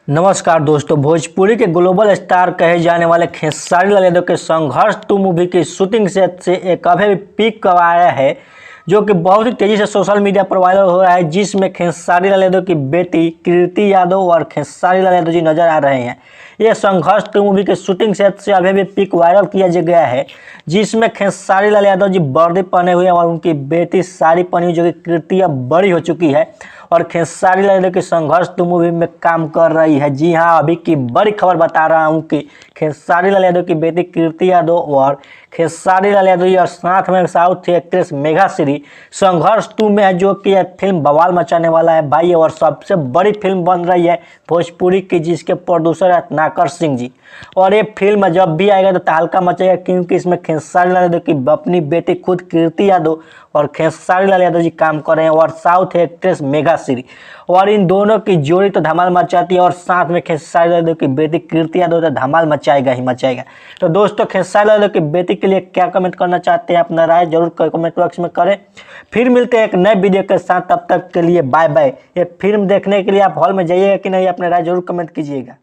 नमस्कार दोस्तों, भोजपुरी के ग्लोबल स्टार कहे जाने वाले खेसारी लाल यादव के संघर्ष 2 मूवी की शूटिंग सेट से एक अभी पीक कब आया है, जो कि बहुत ही तेजी से सोशल मीडिया पर वायरल हो रहा है, जिसमें खेसारी लाल यादव की बेटी कीर्ति यादव और खेसारी लाल यादव जी नजर आ रहे हैं। यह संघर्ष 2 मूवी के शूटिंग सेट से अभी भी पिक वायरल किया गया है, जिसमें खेसारी लाल यादव जी वर्दी पहने हुए हैं और उनकी बेटी साड़ी पहनी हुई, जो कि कीर्ति अब बड़ी हो चुकी है और खेसारी लाल यादव की संघर्ष 2 मूवी में काम कर रही है। जी हां, अभी की बड़ी खबर बता रहा हूं कि खेसारी लाल यादव की बेटी कीर्ति यादव और खेसारी लाल यादव और साथ में साउथ एक्ट्रेस मेघाश्री संघर्ष 2 में है, जो कि यह फिल्म बवाल मचाने वाला है भाई। और सबसे बड़ी फिल्म बन रही है भोजपुरी की, जिसके प्रोड्यूसर है नाकर सिंह जी। और ये फिल्म जब भी आएगा तो तहलका मचेगा, क्योंकि इसमें खेसारी लाल यादव की अपनी बेटी खुद कीर्ति यादव और खेसारी लाल यादव जी काम कर रहे हैं और साउथ एक्ट्रेस मेघाश्री, और इन दोनों की जोड़ी तो धमाल मचाती है और साथ में खेसारी लाल यादव की बेटी कीर्ति यादव तो धमाल मचाएगा ही मचाएगा। तो दोस्तों, खेसारी लाल यादव की बेटी के लिए क्या कमेंट करना चाहते हैं, अपना राय जरूर कमेंट बॉक्स में करें। फिर मिलते हैं एक नए वीडियो के साथ, तब तक के लिए बाय बाय। ये फिल्म देखने के लिए आप हॉल में जाइएगा कि नहीं, अपना राय जरूर कमेंट कीजिएगा।